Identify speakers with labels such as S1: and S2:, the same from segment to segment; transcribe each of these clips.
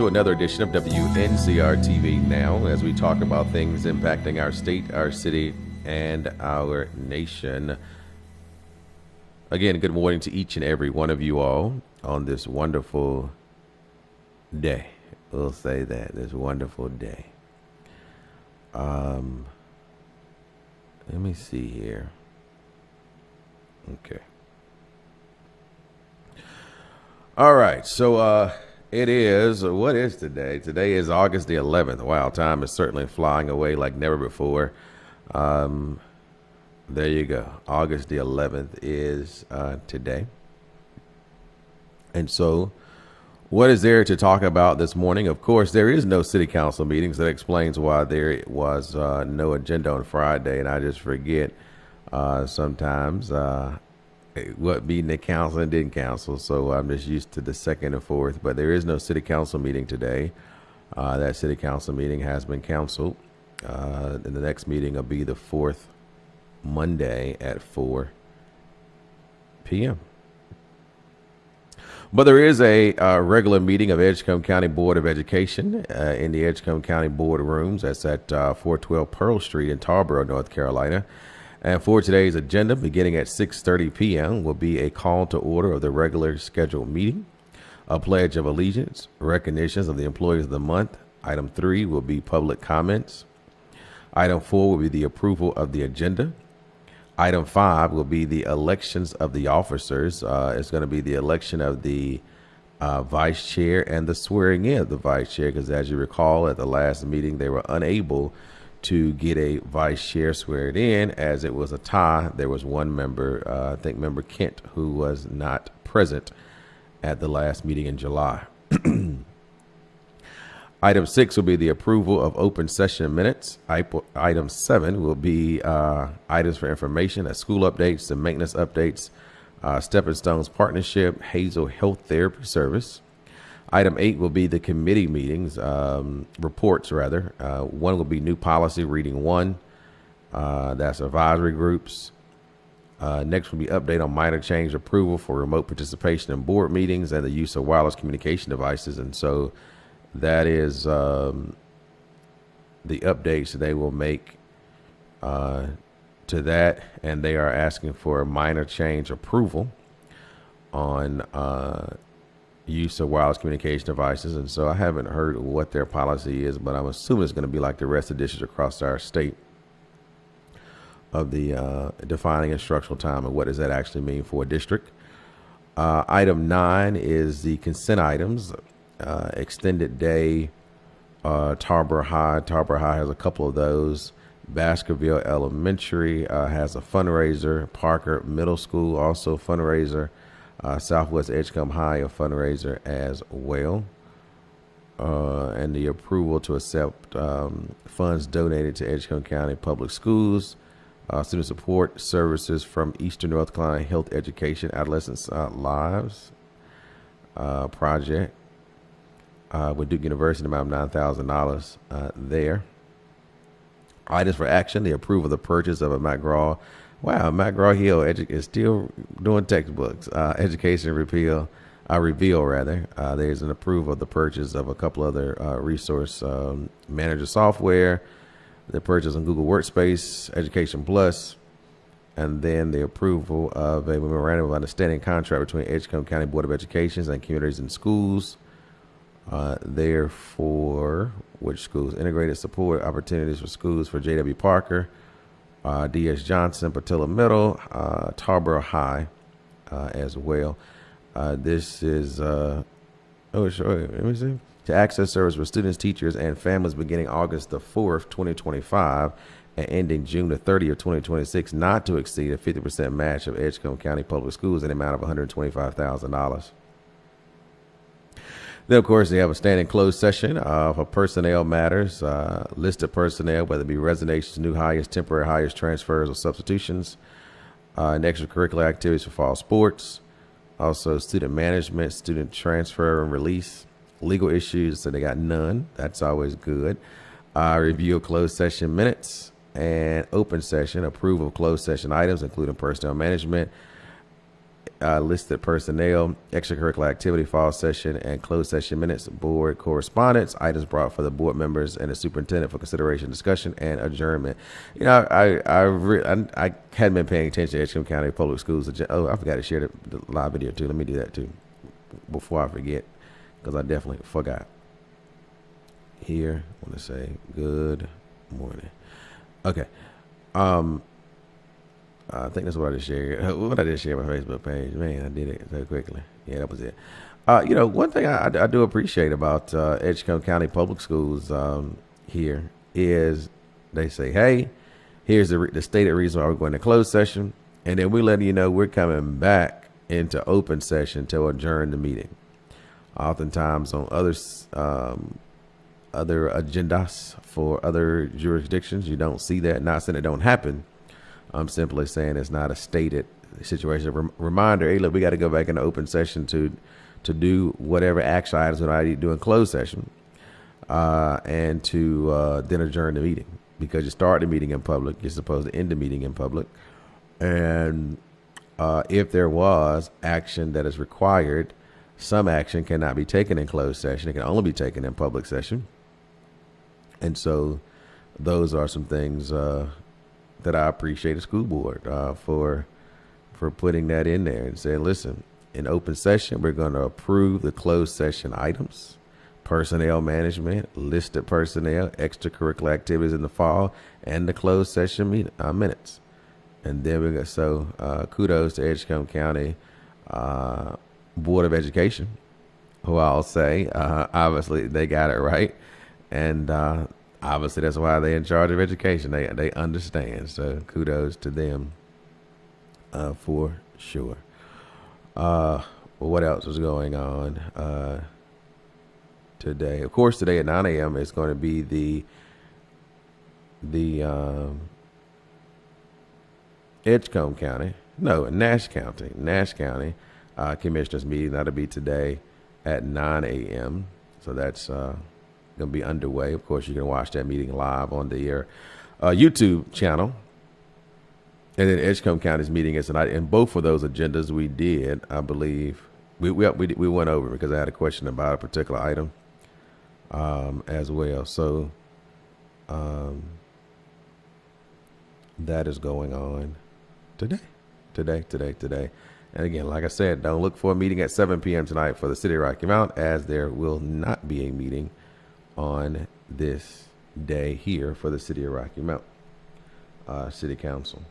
S1: to another edition of Wncr-Tv Now as we talk about things impacting our state, our city, and our nation. Again, good morning to each and every one of you all on this wonderful day. We'll say that, this wonderful day. Let me see here. Okay. All right, so it is, what is today? Today is August the 11th. Wow, time is certainly flying away like never before. There you go. August the 11th is today. And so what is there to talk about this morning? Of course, there is no city council meetings. That explains why there was no agenda on Friday. And I just forget sometimes what meeting they council and didn't council. So I'm just used to the second and fourth, but there is no city council meeting today. That city council meeting has been canceled. And the next meeting will be the fourth Monday at 4 p.m. But there is a regular meeting of Edgecombe County Board of Education in the Edgecombe County Board rooms. That's at 412 Pearl Street in Tarboro, North Carolina. And for today's agenda, beginning at 6:30 p.m., will be a call to order of the regular scheduled meeting, a pledge of allegiance, recognitions of the employees of the month. Item 3 will be public comments. Item 4 will be the approval of the agenda. Item 5 will be the elections of the officers. It's going to be the election of the vice chair and the swearing in of the vice chair, because as you recall, at the last meeting, they were unable to get a vice chair sweared in as it was a tie. There was one member, I think member Kent, who was not present at the last meeting in July. Item 6 will be the approval of open session minutes. Item 7 will be items for information, as school updates and maintenance updates, Stepping Stones Partnership, Hazel Health Therapy Service. Item 8 will be the committee meetings, reports rather. One will be new policy reading 1. That's advisory groups. Next will be update on minor change approval for remote participation in board meetings and the use of wireless communication devices. And so that is the updates they will make to that. And they are asking for a minor change approval on use of wireless communication devices. And so I haven't heard what their policy is, but I'm assuming it's going to be like the rest of the districts across our state of the defining instructional time and what does that actually mean for a district. Item 9 is the consent items. Extended day, Tarboro High. Tarboro High has a couple of those. Baskerville Elementary has a fundraiser. Parker Middle School also fundraiser. Southwest Edgecombe High a fundraiser as well. And the approval to accept funds donated to Edgecombe County Public Schools, student support services from Eastern North Carolina Health Education Adolescents Lives project with Duke University, amount of $9,000 there. Items for action: the approval of the purchase of a McGraw. Wow, McGraw-Hill is still doing textbooks. Education reveal rather. There's an approval of the purchase of a couple other resource manager software, the purchase on Google Workspace, Education Plus, and then the approval of a memorandum of understanding contract between Edgecombe County Board of Education and Communities and Schools. There for which schools? Integrated support opportunities for schools for J.W. Parker, D.S. Johnson, Patilla Middle, Tarboro High as well. This is, let me see. To access service for students, teachers, and families beginning August the 4th, 2025, and ending June the 30th, 2026, not to exceed a 50% match of Edgecombe County Public Schools in the amount of $125,000. Then, of course, they have a standing closed session for personnel matters, listed personnel, whether it be resignations, new hires, temporary hires, transfers, or substitutions, and extracurricular activities for fall sports, also student management, student transfer and release, legal issues, so they got none. That's always good. Review of closed session minutes, and open session, approval of closed session items, including personnel management, listed personnel, extracurricular activity, fall session, and closed session minutes, board correspondence, items brought for the board members and the superintendent for consideration, discussion, and adjournment. You know, I hadn't been paying attention to Edgecombe County Public Schools. Oh, I forgot to share the live video too. Let me do that too before I forget, because I definitely forgot. Here, I want to say good morning. Okay. I think that's what I just shared. What I just shared on my Facebook page. Man, I did it so quickly. Yeah, that was it. You know, one thing I do appreciate about Edgecombe County Public Schools here is they say, hey, here's the stated reason why we're going to closed session, and then we let you know we're coming back into open session to adjourn the meeting. Oftentimes on other agendas for other jurisdictions, you don't see that. Not saying it don't happen. I'm simply saying it's not a stated situation. Reminder, hey, look, we got to go back into open session to do whatever action items that I do in closed session, and to then adjourn the meeting, because you start the meeting in public, you're supposed to end the meeting in public. And if there was action that is required, some action cannot be taken in closed session. It can only be taken in public session. And so those are some things that I appreciate the school board for putting that in there and saying, listen, in open session, we're going to approve the closed session items, personnel management, listed personnel, extracurricular activities in the fall, and the closed session minutes. And then we got, kudos to Edgecombe County Board of Education, who I'll say, obviously they got it right. And obviously that's why they're in charge of education. They understand. So kudos to them for sure. What else is going on today? Of course, today at 9 a.m. is going to be the Edgecombe County, Nash County Commissioners meeting. That'll be today at 9 a.m. So that's going to be underway. Of course, you can watch that meeting live on the YouTube channel. And then Edgecombe County's meeting is tonight. And both of those agendas we did, I believe, we went over because I had a question about a particular item as well. So that is going on today. And again, like I said, don't look for a meeting at 7 p.m. tonight for the City of Rocky Mount, as there will not be a meeting on this day here for the City of Rocky Mount City Council.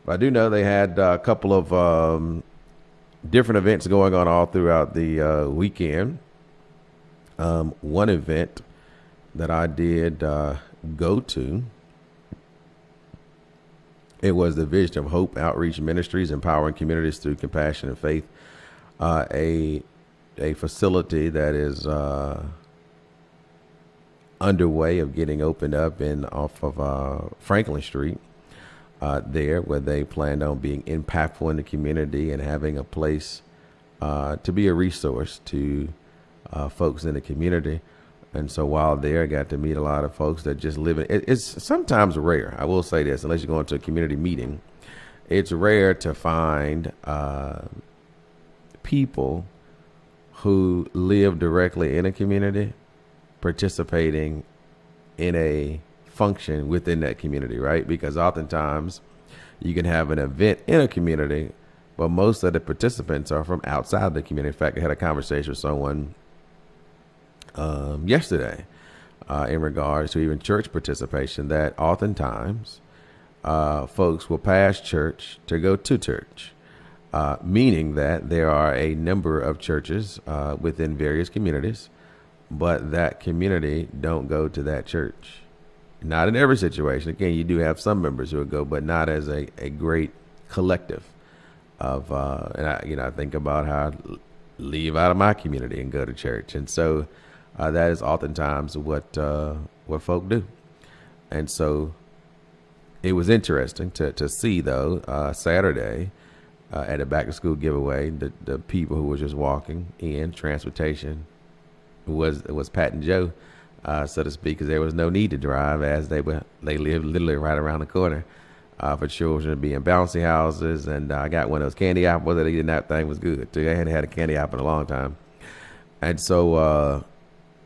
S1: But I do know they had a couple of different events going on all throughout the weekend. One event that I did go to, it was the Vision of Hope Outreach Ministries, empowering communities through compassion and faith. A facility that is underway of getting opened up off of Franklin Street there, where they planned on being impactful in the community and having a place to be a resource to folks in the community. And so while there, I got to meet a lot of folks that just live in, it's sometimes rare, I will say this, unless you're going to a community meeting, it's rare to find people who live directly in a community participating in a function within that community, right? Because oftentimes you can have an event in a community, but most of the participants are from outside the community. In fact, I had a conversation with someone yesterday in regards to even church participation, that oftentimes folks will pass church to go to church, meaning that there are a number of churches within various communities, but that community don't go to that church. Not in every situation. Again, you do have some members who will go, but not as a great collective of, and I think about how I leave out of my community and go to church. And so that is oftentimes what folk do. And so it was interesting to see, though, Saturday at a back to school giveaway, the people who were just walking in, transportation was Pat and Joe, so to speak, because there was no need to drive, as they lived literally right around the corner for children to be in bouncy houses. And I got one of those candy apples that eating. That thing was good too. I hadn't had a candy apple in a long time. And so,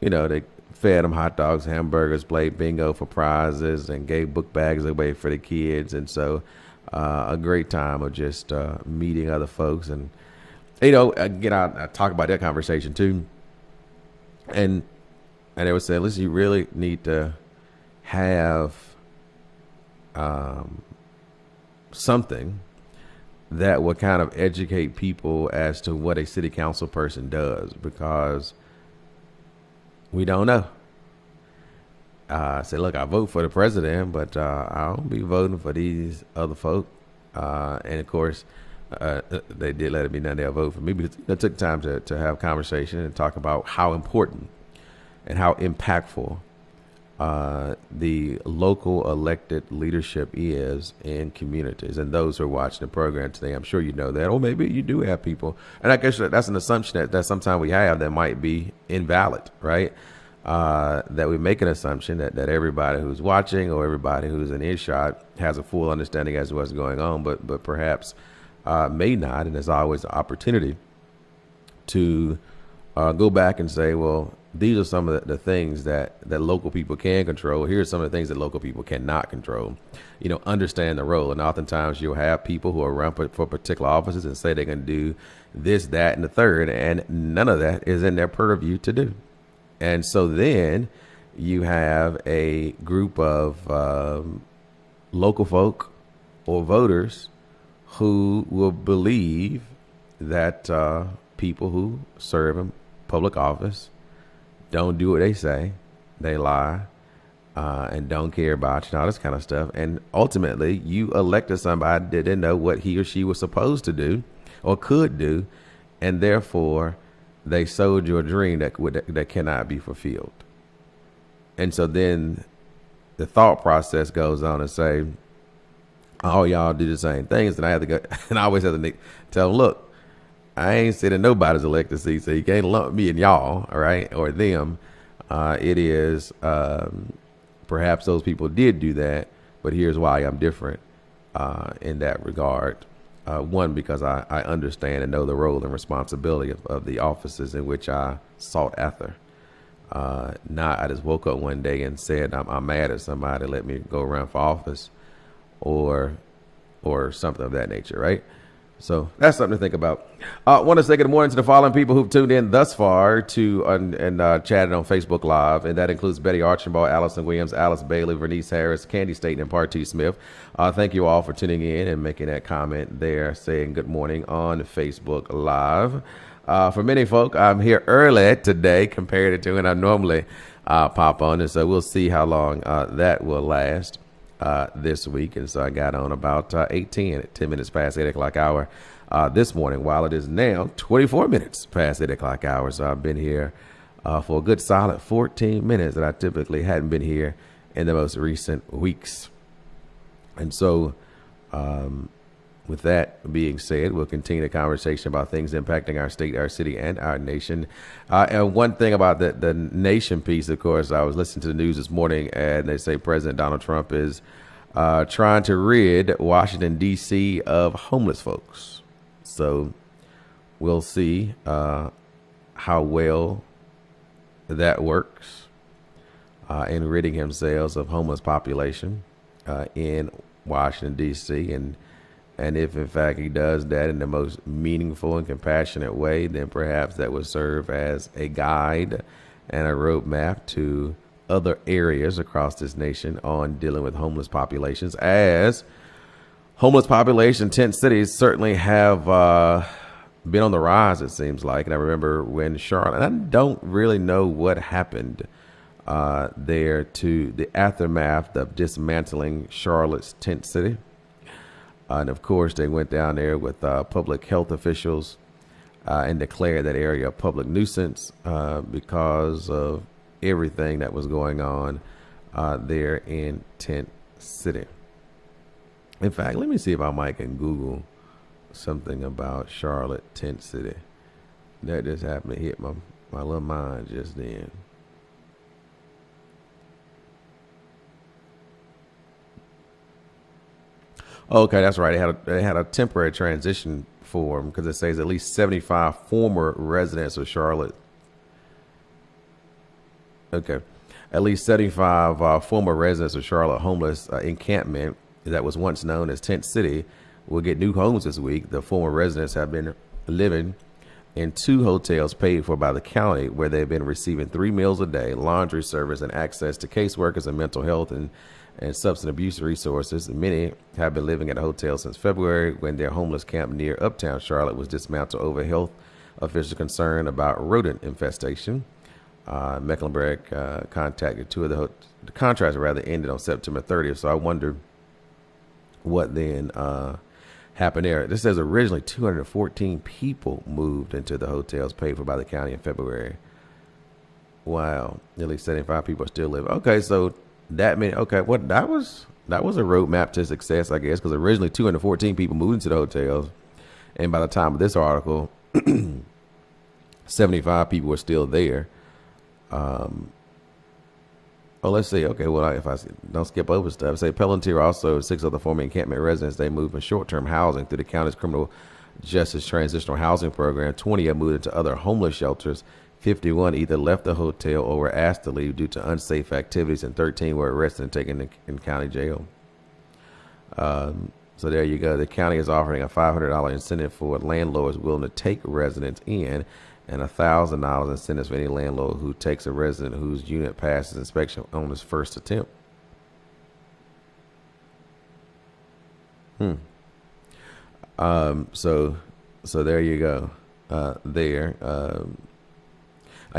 S1: they fed them hot dogs, hamburgers, played bingo for prizes, and gave book bags away for the kids. And so a great time of just meeting other folks. And, again, I talk about that conversation too. And they would say, listen, you really need to have something that will kind of educate people as to what a city council person does, because we don't know. I said, look, I vote for the president, but I don't be voting for these other folk. And of course, they did let it be known they'll vote for me, because it took time to have conversation and talk about how important and how impactful the local elected leadership is in communities. And those who are watching the program today, I'm sure you know that. Or maybe you do have people. And I guess that's an assumption that sometimes we have that might be invalid, right? That we make an assumption that everybody who's watching or everybody who's in earshot has a full understanding as to what's going on, but perhaps may not. And there's always an opportunity to go back and say, well, these are some of the things that local people can control. Here's some of the things that local people cannot control. Understand the role. And oftentimes you'll have people who are run for particular offices and say they're going to do this, that, and the third, and none of that is in their purview to do. And so then you have a group of local folk or voters who will believe that people who serve in public office don't do what they say, they lie, and don't care about you and all this kind of stuff. And ultimately, you elected somebody that didn't know what he or she was supposed to do or could do, and therefore they sold you a dream that cannot be fulfilled. And so then the thought process goes on and say, oh, y'all do the same things. And I have to go, and I always have to tell them, look, I ain't sitting nobody's elected seat, so you can't lump me and y'all, all right, or them. It is perhaps those people did do that, but here's why I'm different in that regard. One, because I understand and know the role and responsibility of the offices in which I sought after. Not I just woke up one day and said I'm mad at somebody, let me go run for office, or something of that nature, right? So that's something to think about. I want to say good morning to the following people who've tuned in thus far to and chatted on Facebook Live. And that includes Betty Archambault, Allison Williams, Alice Bailey, Vernice Harris, Candy Staten, and Party Smith. Thank you all for tuning in and making that comment there, saying good morning on Facebook Live. For many folk, I'm here early today compared to when I normally pop on. And so we'll see how long that will last. This week. And so I got on about 10 minutes past 8 o'clock hour this morning, while it is now 24 minutes past 8 o'clock hour. So I've been here for a good solid 14 minutes that I typically hadn't been here in the most recent weeks. And so with that being said, we'll continue the conversation about things impacting our state, our city, and our nation. And one thing about the nation piece, of course, I was listening to the news this morning, and they say President Donald Trump is trying to rid Washington, D.C. of homeless folks. So we'll see how well that works in ridding himself of homeless population in Washington, D.C. And if, in fact, he does that in the most meaningful and compassionate way, then perhaps that would serve as a guide and a roadmap to other areas across this nation on dealing with homeless populations, as homeless population tent cities certainly have been on the rise, it seems like. And I remember when Charlotte, and I don't really know what happened there to the aftermath of dismantling Charlotte's tent city. And of course, they went down there with public health officials and declared that area a public nuisance because of everything that was going on there in Tent City. In fact, let me see if I might can Google something about Charlotte Tent City. That just happened to hit my little mind just then. Okay, that's right. They had a temporary transition form because it says at least 75 former residents of Charlotte. Okay, at least 75 former residents of Charlotte homeless encampment that was once known as Tent City will get new homes this week. The former residents have been living in 2 hotels paid for by the county, where they've been receiving 3 meals a day, laundry service, and access to caseworkers and mental health and substance abuse resources. Many have been living at a hotel since February, when their homeless camp near Uptown Charlotte was dismantled over health officials' concern about rodent infestation. Mecklenburg contacted 2 of the contracts ended on September 30th. So I wonder what then happened there. This says originally 214 people moved into the hotels paid for by the county in February. Wow, at least 75 people are still living. Okay, so that meant that was a roadmap to success, I guess, because originally 214 people moved into the hotels, and by the time of this article, 75 people were still there. Let's see. Okay, well, if I don't skip over stuff, say Palantir also 6 other former encampment residents, they moved from short-term housing through the county's criminal justice transitional housing program. 20 have moved into other homeless shelters. 51 either left the hotel or were asked to leave due to unsafe activities, and 13 were arrested and taken in county jail. So there you go. The county is offering a $500 incentive for landlords willing to take residents in, and $1,000 incentive for any landlord who takes a resident whose unit passes inspection on his first attempt. So there you go. I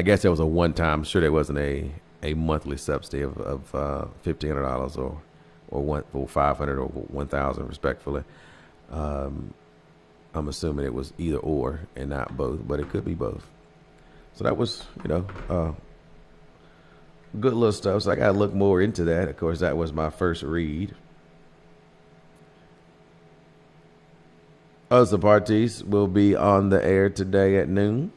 S1: guess there was a one-time. I'm sure there wasn't a monthly subsidy of $1,500 or $500 or $1,000, respectfully. I'm assuming it was either or and not both, but it could be both. So that was, good little stuff. So I got to look more into that. Of course, that was my first read. Other parties will be on the air today at noon.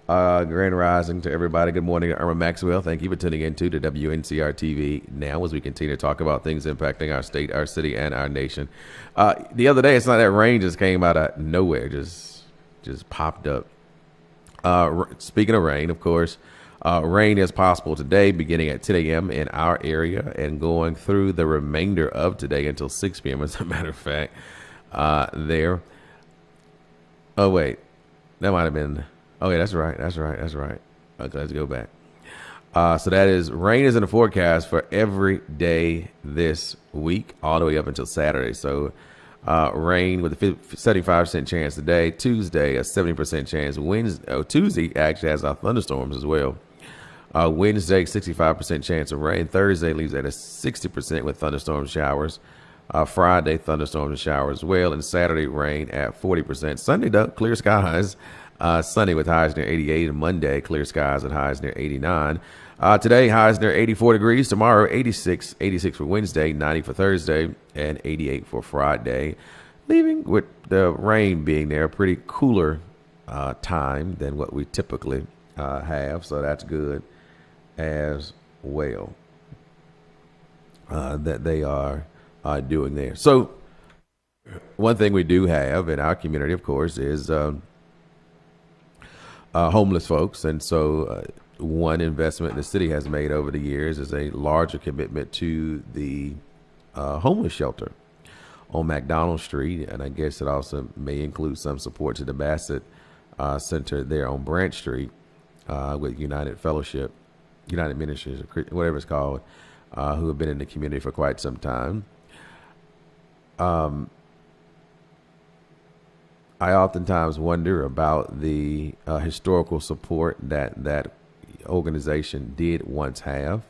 S1: Grand rising to everybody. Good morning, Irma Maxwell. Thank you for tuning in to the WNCR-TV Now as we continue to talk about things impacting our state, our city, and our nation. The other day, it's not that rain just came out of nowhere, just popped up. Speaking of rain, of course, rain is possible today beginning at 10 a.m. in our area and going through the remainder of today until 6 p.m. as a matter of fact. There. Oh, wait. That might have been... Oh, yeah, that's right. Okay, let's go back. So that is, rain is in the forecast for every day this week, all the way up until Saturday. So rain with a 75% chance today. Tuesday, a 70% chance. Tuesday actually has our thunderstorms as well. Wednesday, 65% chance of rain. Thursday leaves at a 60% with thunderstorm showers. Friday, thunderstorms and showers as well. And Saturday, rain at 40%. Sunday, though, clear skies. Sunday with highs near 88, and Monday clear skies and highs near 89. Today highs near 84 degrees. Tomorrow 86 for Wednesday, 90 for Thursday, and 88 for Friday. Leaving with the rain being there, a pretty cooler time than what we typically have, so that's good as well. That they are doing there. So one thing we do have in our community, of course, is homeless folks. And so one investment the city has made over the years is a larger commitment to the homeless shelter on McDonald Street. And I guess it also may include some support to the Bassett Center there on Branch Street with United Ministries, or whatever it's called, who have been in the community for quite some time. I oftentimes wonder about the historical support that organization did once have,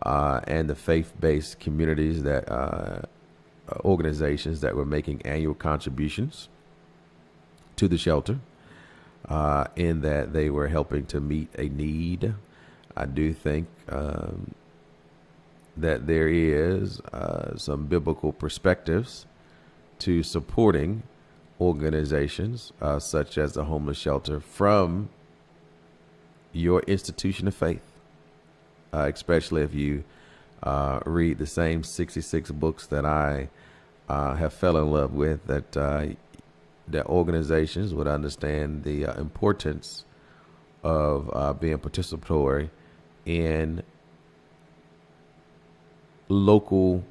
S1: and the faith-based communities that organizations that were making annual contributions to the shelter, in that they were helping to meet a need. I do think that there is some biblical perspectives to supporting organizations such as the homeless shelter from your institution of faith, especially if you read the same 66 books that I have fell in love with, that organizations would understand the importance of being participatory in local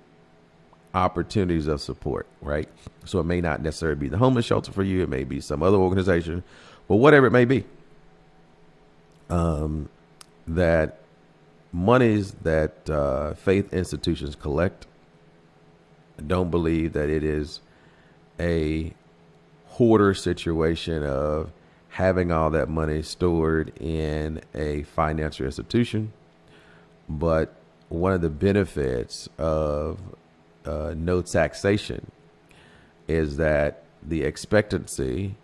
S1: opportunities of support, right? So it may not necessarily be the homeless shelter for you. It may be some other organization, but whatever it may be, that monies that faith institutions collect, don't believe that it is a hoarder situation of having all that money stored in a financial institution. But one of the benefits of no taxation is that the expectancy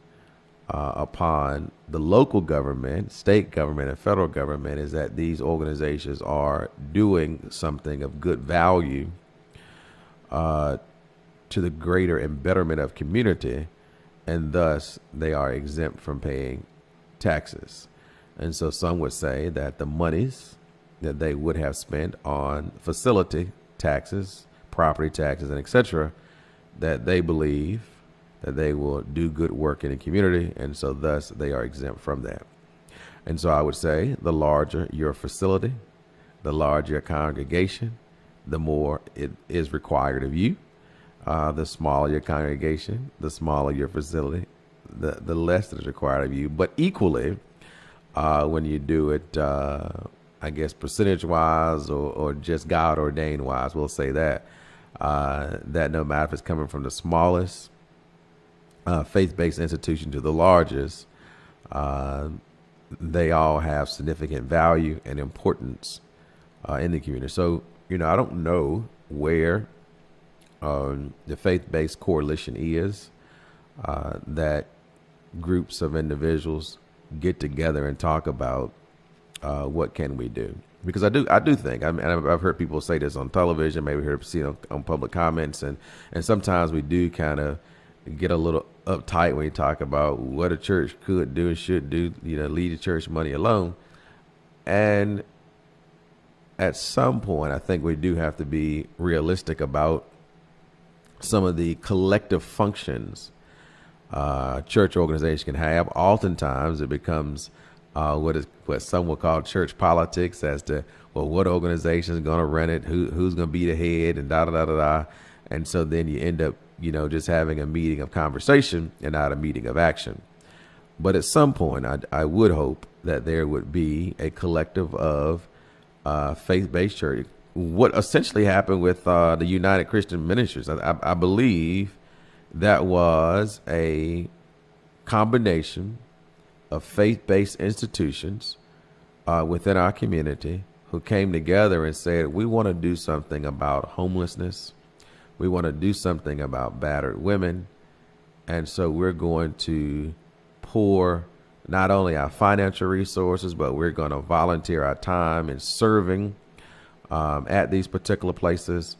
S1: upon the local government, state government, and federal government is that these organizations are doing something of good value to the greater and betterment of community, and thus they are exempt from paying taxes. And so some would say that the monies that they would have spent on facility taxes, property taxes, and etc., that they believe that they will do good work in the community, and so thus they are exempt from that. And so I would say the larger your facility, the larger your congregation, the more it is required of you. The smaller your congregation, the smaller your facility, the less that is required of you. But equally, when you do it, I guess percentage-wise or just God-ordained-wise, we'll say that, that no matter if it's coming from the smallest faith-based institution to the largest, they all have significant value and importance in the community. So, I don't know where the faith-based coalition is that groups of individuals get together and talk about what can we do. Because I do think, I've heard people say this on television, maybe heard on public comments, and sometimes we do kind of get a little uptight when you talk about what a church could do and should do, leave the church money alone. And at some point, I think we do have to be realistic about some of the collective functions church organizations can have. Oftentimes, it becomes what some will call church politics as to, well, what organization is going to run it, who's going to be the head, and da-da-da-da-da. And so then you end up, just having a meeting of conversation and not a meeting of action. But at some point, I would hope that there would be a collective of faith-based church. What essentially happened with the United Christian Ministries, I believe that was a combination of faith-based institutions within our community who came together and said, we want to do something about homelessness. We want to do something about battered women. And so we're going to pour not only our financial resources, but we're going to volunteer our time in serving at these particular places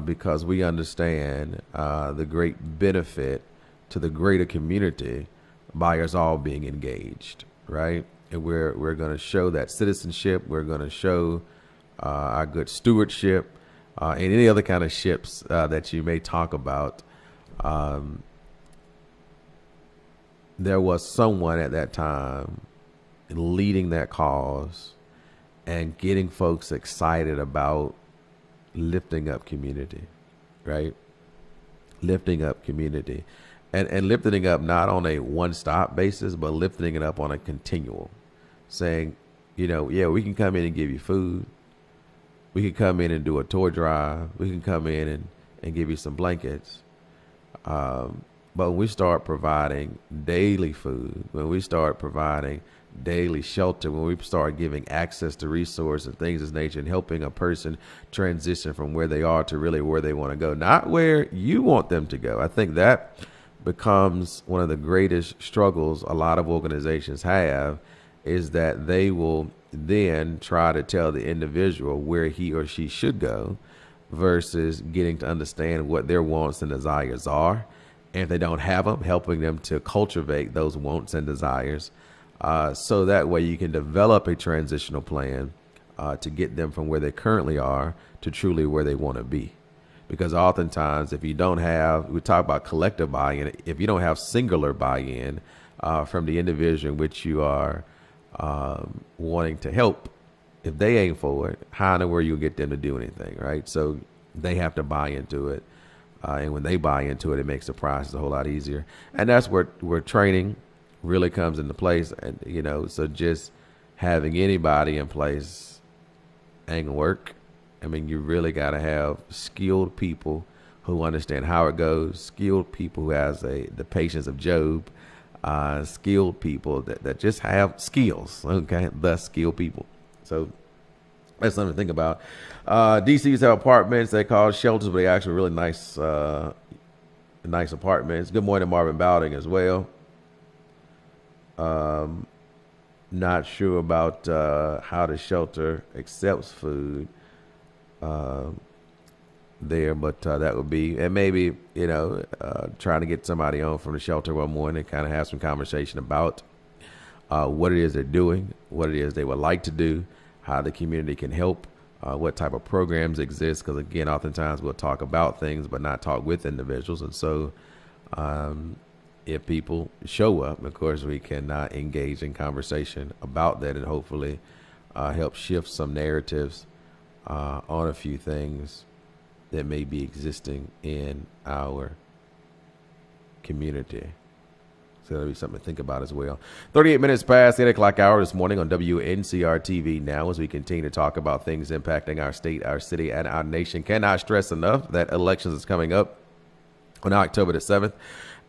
S1: because we understand the great benefit to the greater community by us all being engaged, right? And we're going to show that citizenship. We're going to show our good stewardship and any other kind of ships that you may talk about. There was someone at that time leading that cause and getting folks excited about lifting up community, right? Lifting up community. And lifting it up not on a one-stop basis, but lifting it up on a continual. Saying, yeah, we can come in and give you food. We can come in and do a tour drive. We can come in and give you some blankets. But when we start providing daily food, when we start providing daily shelter, when we start giving access to resources and things of this nature and helping a person transition from where they are to really where they want to go, not where you want them to go. I think that becomes one of the greatest struggles a lot of organizations have, is that they will then try to tell the individual where he or she should go versus getting to understand what their wants and desires are. And if they don't have them, helping them to cultivate those wants and desires so that way you can develop a transitional plan to get them from where they currently are to truly where they want to be. Because oftentimes, if you don't have, we talk about collective buy-in, if you don't have singular buy-in from the individual in which you are wanting to help, if they ain't for it, how in the world you'll get them to do anything, right? So they have to buy into it. And when they buy into it, it makes the process a whole lot easier. And that's where training really comes into place. And, you know, so just having anybody in place ain't gonna work. I mean, you really got to have skilled people who understand how it goes, skilled people who has the patience of Job, skilled people that just have skills, okay? Thus, skilled people. So that's something to think about. DCs have apartments they call shelters, but they actually really nice apartments. Good morning, Marvin Bowding as well. Not sure about how the shelter accepts food there, but that would be, and maybe, you know, trying to get somebody on from the shelter one morning and kind of have some conversation about what it is they're doing, what it is they would like to do, how the community can help, what type of programs exist. Because again, oftentimes we'll talk about things, but not talk with individuals. And so if people show up, of course, we can engage in conversation about that and hopefully help shift some narratives on a few things that may be existing in our community. So that'll be something to think about as well. 38 minutes past 8 o'clock hour this morning on Wncr-Tv Now, as we continue to talk about things impacting our state, our city, and our nation. Cannot stress enough that elections is coming up on October the 7th.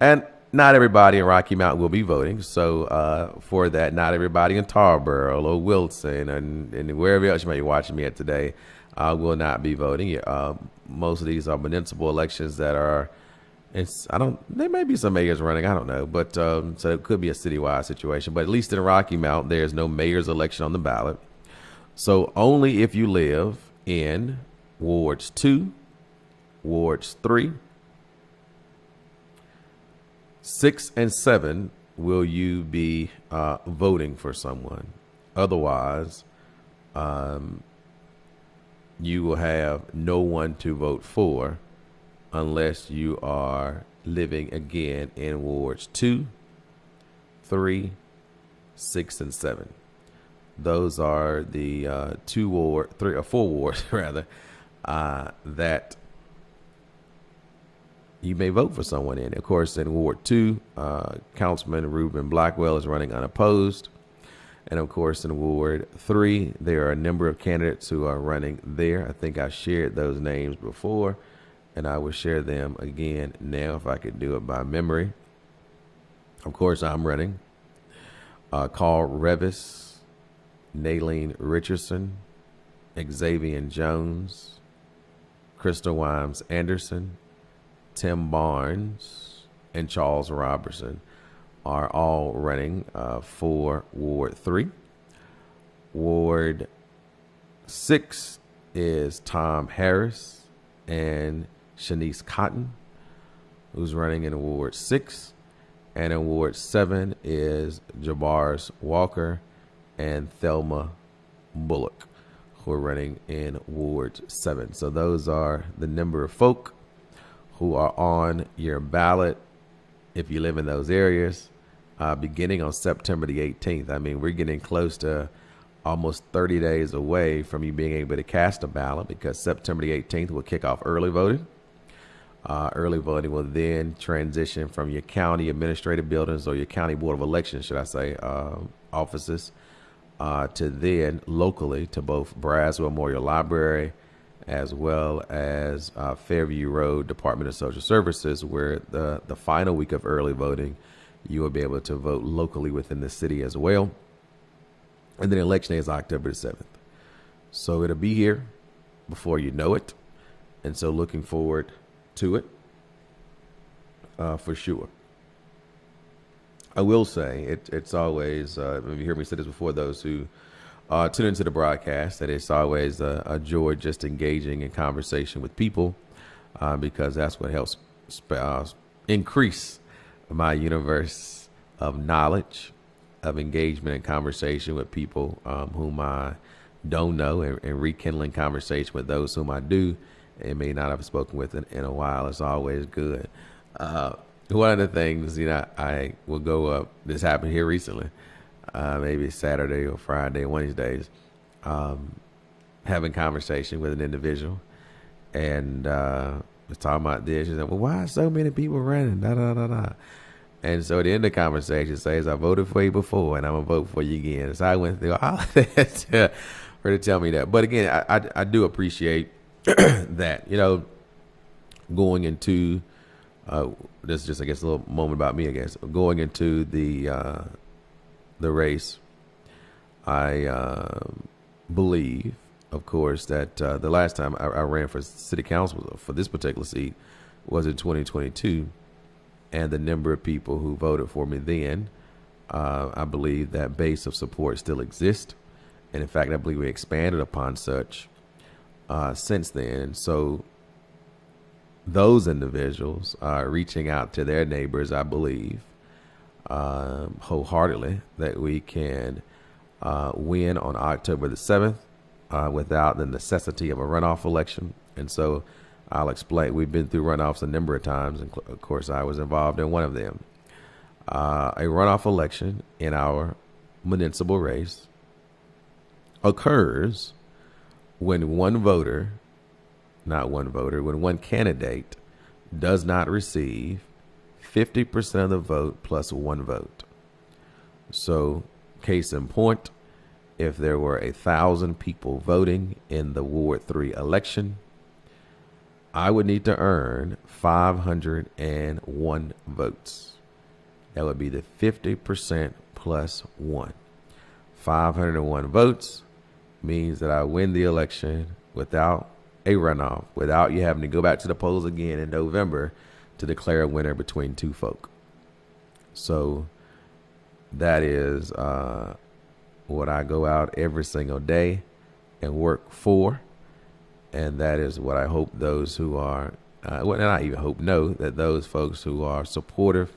S1: And not everybody in Rocky Mount will be voting. So for that, not everybody in Tarboro or Wilson and wherever else you may be watching me at today will not be voting. Most of these are municipal elections that are, there may be some mayors running, I don't know. But so it could be a citywide situation. But at least in Rocky Mount, there's no mayor's election on the ballot. So only if you live in Wards 2, Wards 3, 6 and 7 will you be voting for someone. Otherwise, you will have no one to vote for unless you are living again in Wards 2, 3, 6, and 7. Those are the 4 wards rather that you may vote for someone in. Of course, in Ward 2, Councilman Reuben Blackwell is running unopposed. And of course, in Ward 3, there are a number of candidates who are running there. I think I shared those names before, and I will share them again now if I could do it by memory. Of course, I'm running. Carl Revis, Nayleen Richardson, Xavier Jones, Crystal Wimes Anderson, Tim Barnes, and Charles Robertson are all running for Ward 3. Ward 6 is Tom Harris and Shanice Cotton, who's running in Ward 6. And in Ward 7 is Jabars Walker and Thelma Bullock, who are running in Ward 7. So those are the number of folk who are on your ballot if you live in those areas, beginning on September the 18th. I mean, we're getting close to almost 30 days away from you being able to cast a ballot, because September the 18th will kick off early voting. Early voting will then transition from your county administrative buildings, or your county board of elections, should I say, offices, to then locally to both Braswell Memorial Library as well as Fairview Road Department of Social Services, where the final week of early voting, you will be able to vote locally within the city as well. And then election day is October the 7th. So it'll be here before you know it. And so looking forward to it for sure. I will say it's always, you hear me say this before, those who tune into the broadcast, that it's always a joy just engaging in conversation with people, because that's what helps increase my universe of knowledge, of engagement and conversation with people whom I don't know, and rekindling conversation with those whom I do and may not have spoken with in a while is always good. One of the things, I will go up, this happened here recently, maybe Saturday or Friday, one of these days, having conversation with an individual, and was talking about this. She said, well, why are so many people running? Da, da, da, da. And so at the end of the conversation, says, I voted for you before, and I'm going to vote for you again. So I went through all of that for her to tell me that. But again, I do appreciate that, going into, this is just, I guess, a little moment about me, I guess. Going into the race, I believe, of course, that the last time I ran for city council for this particular seat was in 2022. And the number of people who voted for me then, I believe that base of support still exists. And in fact, I believe we expanded upon such since then. So those individuals are reaching out to their neighbors, I believe, wholeheartedly, that we can win on October the 7th without the necessity of a runoff election. And so I'll explain. We've been through runoffs a number of times, and of course I was involved in one of them. A runoff election in our municipal race occurs when when one candidate does not receive 50% of the vote plus one vote. So, case in point, if there were 1,000 people voting in the Ward 3 election, I would need to earn 501 votes. That would be the 50% plus one. 501 votes means that I win the election without a runoff, without you having to go back to the polls again in November to declare a winner between two folk. So that is what I go out every single day and work for. And that is what I hope those who are, well, not even hope, know that those folks who are supportive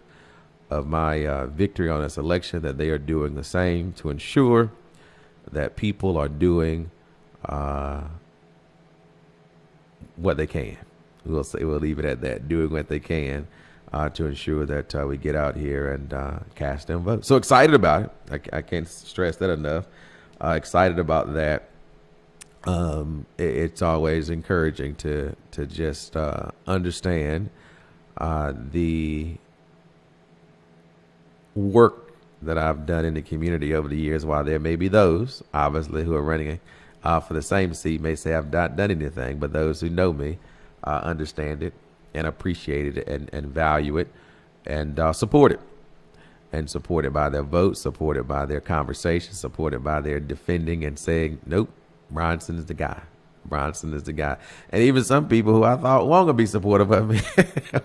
S1: of my victory on this election, that they are doing the same to ensure that people are doing what they can. We'll leave it at that, doing what they can to ensure that we get out here and cast them votes. So excited about it. I can't stress that enough. Excited about that. It's always encouraging to just understand the work that I've done in the community over the years. While there may be those, obviously, who are running for the same seat may say I've not done anything, but those who know me understand it and appreciate it and value it and support it. And supported by their votes, supported by their conversations, supported by their defending and saying, nope, Bronson is the guy. Bronson is the guy. And even some people who I thought weren't going to be supportive of me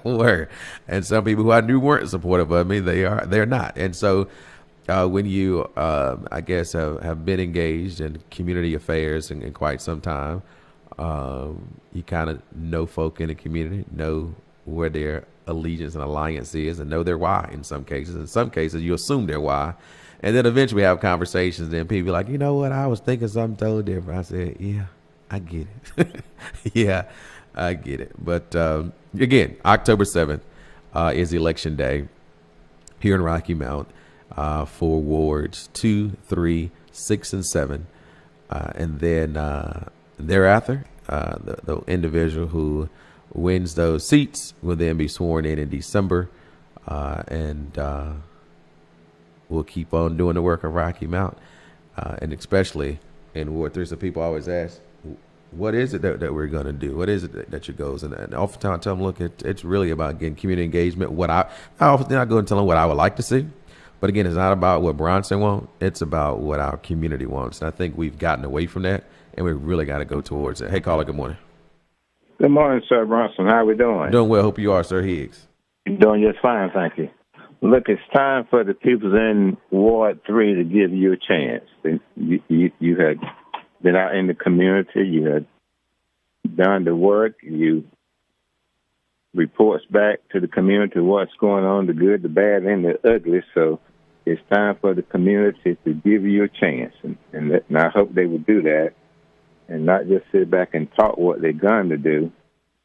S1: were. And some people who I knew weren't supportive of me, they're not. And so when you, I guess, have been engaged in community affairs in quite some time, you kind of know folk in the community, know where their allegiance and alliance is, and know their why in some cases. In some cases, you assume their why. And then eventually we have conversations and people are like, you know what, I was thinking something totally different. I said, yeah, I get it. Yeah, I get it. But again, October 7th is election day here in Rocky Mount for wards 2, 3, 6, and 7. And then thereafter, the individual who wins those seats will then be sworn in December. And we'll keep on doing the work of Rocky Mount, and especially in Ward 3. So people always ask, what is it that we're going to do? What is it that your goals? And oftentimes I tell them, look, it's really about getting community engagement. I often go and tell them what I would like to see. But again, it's not about what Bronson wants. It's about what our community wants. And I think we've gotten away from that, and we really got to go towards it. Hey, caller, good morning.
S2: Good morning, Sir Bronson. How are we doing?
S1: Doing well. Hope you are, Sir Higgs.
S2: Doing just fine, thank you. Look, it's time for the people in Ward 3 to give you a chance. You had been out in the community. You had done the work. You reports back to the community what's going on, the good, the bad, and the ugly. So it's time for the community to give you a chance, and I hope they will do that, and not just sit back and talk what they're going to do,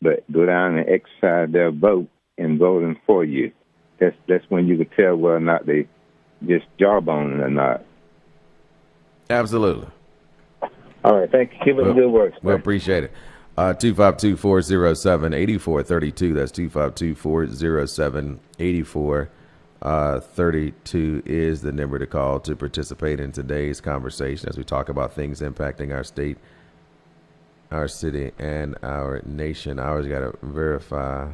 S2: but go down and exercise their vote in voting for you. That's when you can tell whether or not they just jawboning or not.
S1: Absolutely.
S2: All right, thank you. Keep up the good work.
S1: We appreciate it. 252-407-8432. That's 252-407-8432 is the number to call to participate in today's conversation as we talk about things impacting our state, our city, and our nation. I always got to verify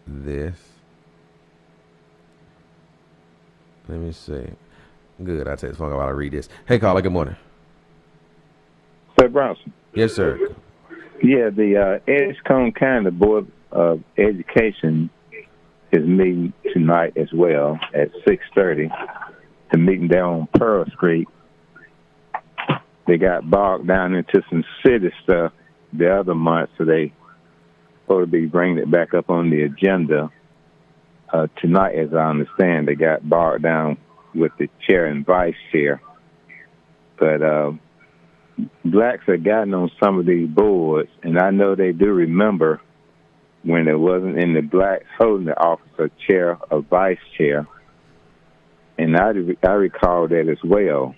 S1: this. Let me see. Good. I take the phone call while I read this. Hey, caller. Good morning.
S2: Sir Bronson.
S1: Yes, sir.
S2: Yeah, the Edgecombe County Board of Education is meeting tonight as well at 6:30. The meeting down on Pearl Street. They got bogged down into some city stuff the other month, so they supposed to be bringing it back up on the agenda tonight. As I understand, they got bogged down with the chair and vice chair, but blacks have gotten on some of these boards, and I know they do remember when there wasn't any blacks holding the office of chair or vice chair, and I recall that as well.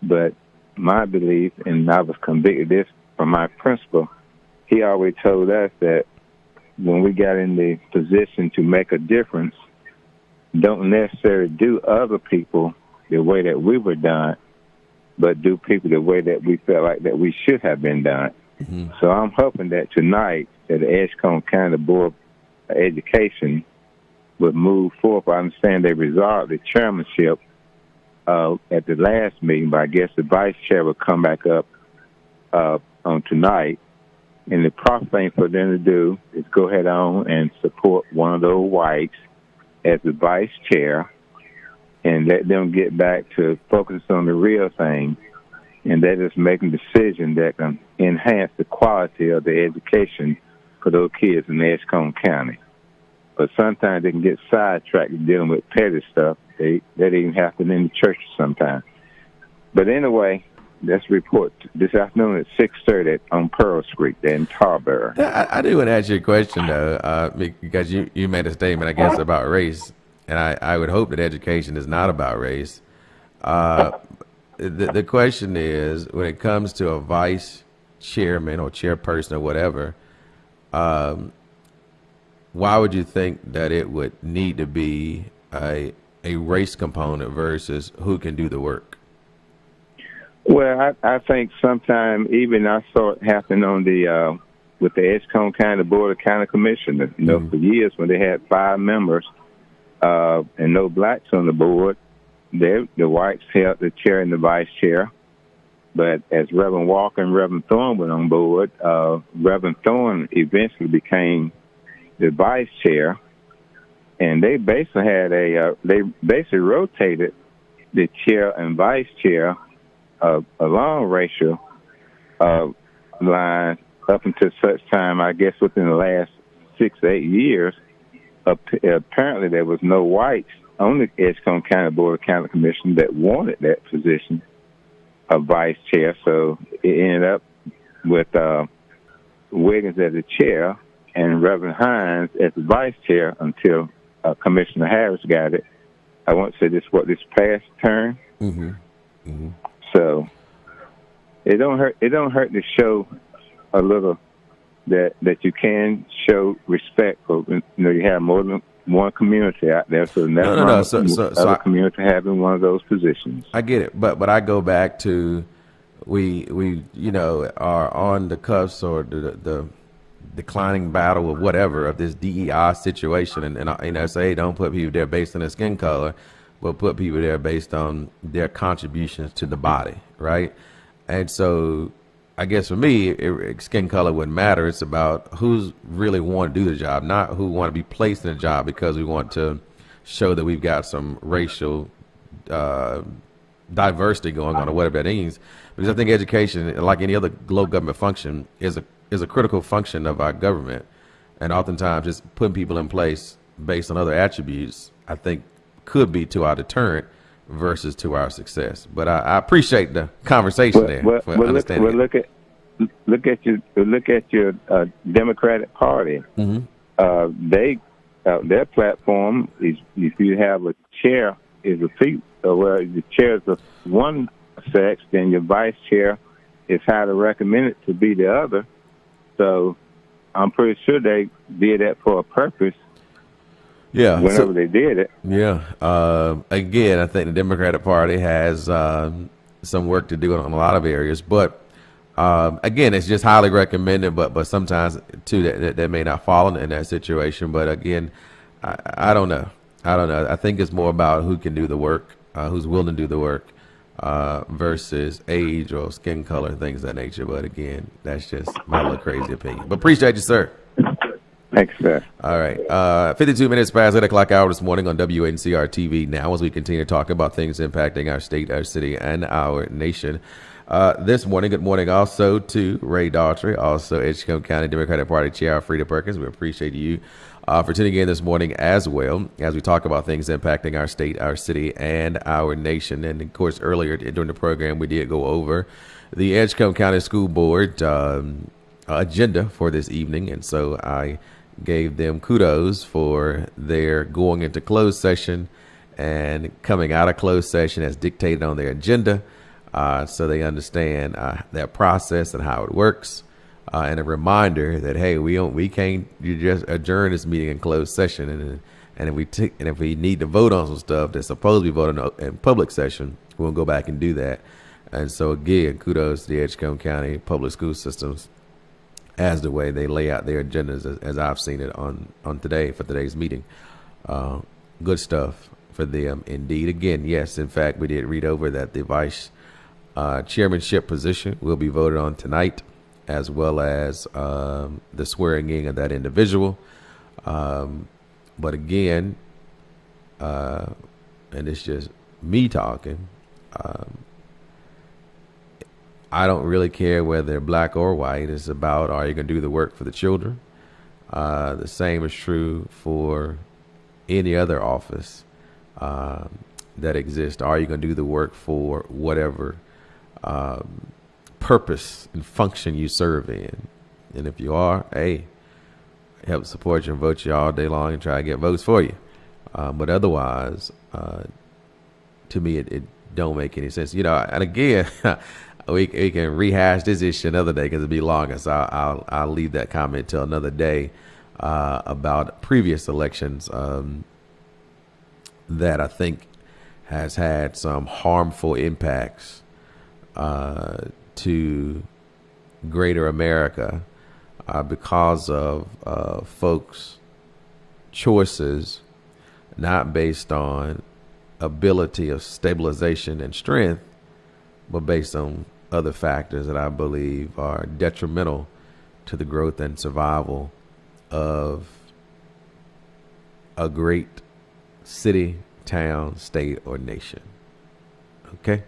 S2: But my belief, and I was convicted of this from my principal, he always told us that when we got in the position to make a difference, don't necessarily do other people the way that we were done, but do people the way that we felt like that we should have been done. Mm-hmm. So I'm hoping that tonight that the Edgecombe County Board of Education would move forward. I understand they resolved the chairmanship at the last meeting, but I guess the vice chair will come back up on tonight. And the proper thing for them to do is go ahead on and support one of those whites as the vice chair and let them get back to focus on the real thing, and that is making a decision that can enhance the quality of the education for those kids in Edgecombe County. But sometimes they can get sidetracked dealing with petty stuff. That even happens in the churches sometimes. But anyway, that's a report this afternoon at 6:30 on Pearl Street there in Tarboro.
S1: I do want to ask you a question, though, because you made a statement, I guess, about race, and I would hope that education is not about race. The question is, when it comes to a vice chairman or chairperson or whatever, why would you think that it would need to be a race component versus who can do the work?
S2: Well, I think sometimes even I saw it happen on the with the Edgecombe County Board of County Commissioners. You know, for years when they had 5 members and no blacks on the board, the whites held the chair and the vice chair. But as Reverend Walker and Reverend Thorne went on board, Reverend Thorne eventually became the vice chair, and they basically had they basically rotated the chair and vice chair along racial lines up until such time, I guess, within the last 6 to 8 years. Apparently, there was no whites on the Edgecombe County Board of County Commission that wanted that position of vice chair. So it ended up with Wiggins as the chair and Reverend Hines as the vice chair until Commissioner Harris got it. I want to say this past term. Mm-hmm. Mm-hmm. So it don't hurt. It don't hurt to show a little that you can show respect for. You know, you have more than one community out there, so no. So community having one of those positions.
S1: I get it, but I go back to we are on the cusp or the declining battle of whatever of this DEI situation, and I say don't put people there based on their skin color. We'll put people there based on their contributions to the body, right? And so I guess for me, skin color wouldn't matter. It's about who's really want to do the job, not who want to be placed in a job because we want to show that we've got some racial diversity going on or whatever that means. Because I think education, like any other local government function, is a critical function of our government. And oftentimes just putting people in place based on other attributes, I think could be to our deterrent versus to our success. But I appreciate the conversation
S2: Look at your Democratic Party. Their platform is, if you have a chair is a seat, where the chair is of one sex, then your vice chair is highly recommended to be the other. So I'm pretty sure they did that for a purpose.
S1: Yeah.
S2: Whenever they did it.
S1: Yeah. Again, I think the Democratic Party has some work to do on a lot of areas, but again, it's just highly recommended. But sometimes too that may not fall in that situation. But again, I don't know. I think it's more about who can do the work, who's willing to do the work, versus age or skin color, things of that nature. But again, that's just my little crazy opinion. But appreciate you, sir.
S2: Thanks, sir.
S1: All right. 52 minutes past 8 o'clock hour this morning on Wncr-Tv Now, as we continue to talk about things impacting our state, our city, and our nation. This morning, good morning also to Ray Daughtry, also Edgecombe County Democratic Party Chair Frida Perkins. We appreciate you for tuning in this morning as well, as we talk about things impacting our state, our city, and our nation. And of course, earlier during the program, we did go over the Edgecombe County School Board agenda for this evening. And so I gave them kudos for their going into closed session and coming out of closed session as dictated on their agenda, so they understand that process and how it works, and a reminder that hey, we can't just adjourn this meeting in closed session, and if we need to vote on some stuff that's supposed to be voted in public session, we'll go back and do that. And so again, kudos to the Edgecombe County public school systems as the way they lay out their agendas as I've seen it on today for today's meeting. Good stuff for them indeed. Again, yes, in fact, we did read over that the vice chairmanship position will be voted on tonight, as well as the swearing in of that individual. But again, and it's just me talking, I don't really care whether they're black or white. It's about, are you going to do the work for the children? The same is true for any other office that exists. Are you going to do the work for whatever purpose and function you serve in? And if you are, hey, help support you and vote you all day long and try to get votes for you. But otherwise, to me, it don't make any sense. And again, we can rehash this issue another day because it'll be longer. So I'll leave that comment till another day about previous elections that I think has had some harmful impacts to greater America because of folks' choices not based on ability of stabilization and strength, but based on other factors that I believe are detrimental to the growth and survival of a great city, town, state, or nation. Okay?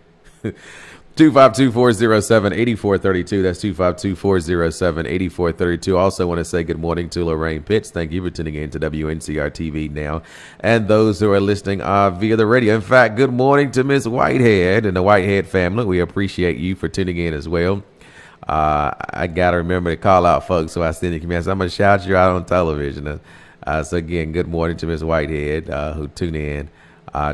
S1: 252-407-8432. That's 252-407-8432. Also want to say good morning to Lorraine Pitts. Thank you for tuning in to WNCR-TV Now. And those who are listening via the radio. In fact, good morning to Miss Whitehead and the Whitehead family. We appreciate you for tuning in as well. I got to remember to call out folks who I send you commands. I'm going to shout you out on television. So again, good morning to Miss Whitehead who tune in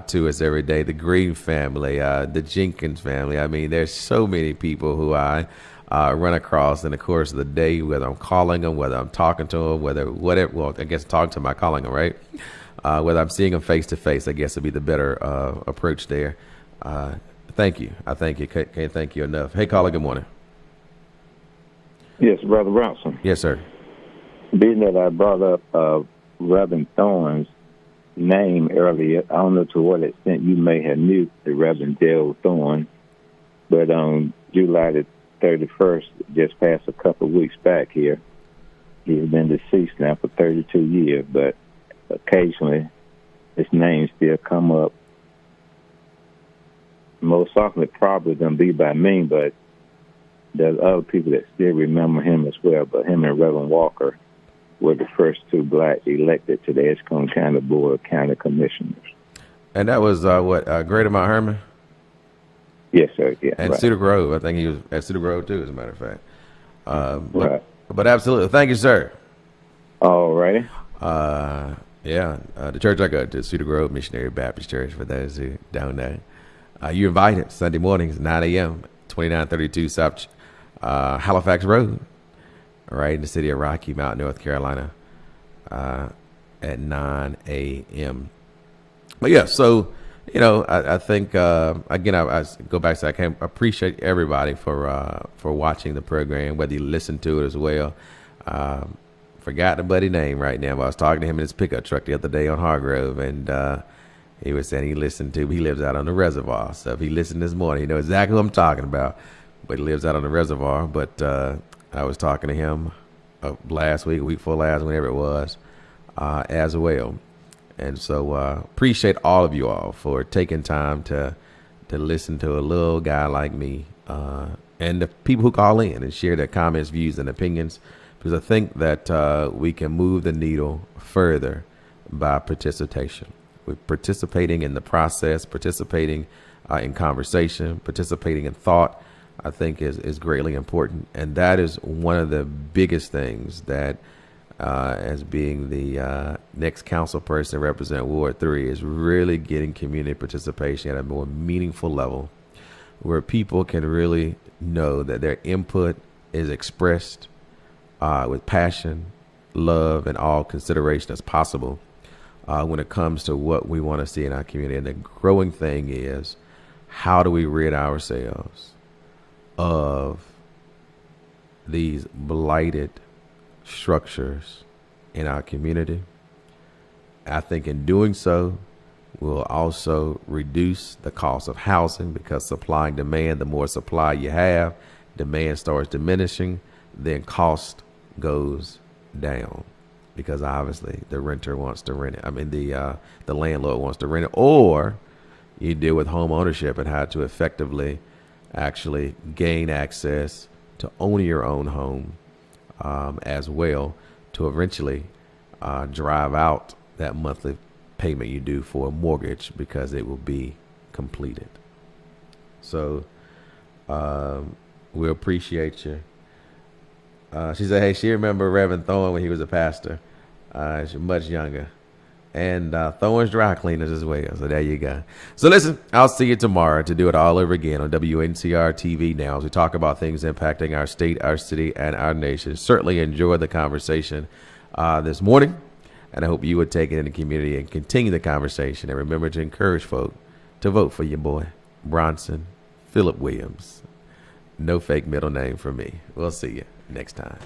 S1: to us every day. The Green family, the Jenkins family. I mean, there's so many people who I run across in the course of the day, whether I'm calling them, whether I'm talking to them, whatever. Well, I guess talking to them, I'm calling them, right? Whether I'm seeing them face to face, I guess would be the better approach there. Thank you. I thank you. Can't thank you enough. Hey, caller, good morning.
S2: Yes, Brother Robinson.
S1: Yes, sir.
S2: Being that I brought up Reverend Thorne's name earlier, I don't know to what extent you may have knew the Reverend Dale Thorne, but on July the 31st, just passed a couple of weeks back here. He's been deceased now for 32 years, but occasionally his name still come up. Most often it probably going to be by me, but there's other people that still remember him as well. But him and Reverend Walker were the first two black elected to the Edgecombe County Board of County Commissioners.
S1: And that was Greater Mount Herman?
S2: Yes, sir. Yeah,
S1: and
S2: right.
S1: Cedar Grove. I think he was at Cedar Grove too, as a matter of fact.
S2: Right.
S1: But absolutely, thank you, sir.
S2: All righty.
S1: The church I go to, Cedar Grove Missionary Baptist Church, for those who don't know. You're invited Sunday mornings, 9 a.m., 2932 South Halifax Road, right in the city of Rocky Mount, North Carolina, at 9 a.m. But yeah, so, I think, again, I go back to, I can appreciate everybody for watching the program, whether you listen to it as well. Forgot the buddy name right now, but I was talking to him in his pickup truck the other day on Hargrove, and he was saying he lives out on the reservoir. So if he listened this morning, he knows exactly what I'm talking about. But he lives out on the reservoir. But I was talking to him last week, a week before last, whenever it was, as well. And so appreciate all of you all for taking time to listen to a little guy like me, and the people who call in and share their comments, views, and opinions. Because I think that we can move the needle further by participation. We're participating in the process, participating in conversation, participating in thought, I think is greatly important. And that is one of the biggest things that, as being the next council person to represent Ward 3, is really getting community participation at a more meaningful level, where people can really know that their input is expressed with passion, love, and all consideration as possible when it comes to what we want to see in our community. And the growing thing is, how do we rid ourselves of these blighted structures in our community? I think in doing so, we'll also reduce the cost of housing, because supply and demand, the more supply you have, demand starts diminishing, then cost goes down, because obviously the renter wants to rent it. I mean, the landlord wants to rent it, or you deal with home ownership and how to effectively actually gain access to own your own home as well, to eventually drive out that monthly payment you do for a mortgage, because it will be completed. So we appreciate you. She said, hey, she remember Reverend Thorne when he was a pastor. She's much younger. And Thorne's dry cleaners as well. So there you go. So listen, I'll see you tomorrow to do it all over again on Wncr-Tv Now, as we talk about things impacting our state, our city, and our nation. Certainly enjoyed the conversation this morning, and I hope you would take it in the community and continue the conversation. And remember to encourage folk to vote for your boy, Bronson Phillip Williams. No fake middle name for me. We'll see you next time.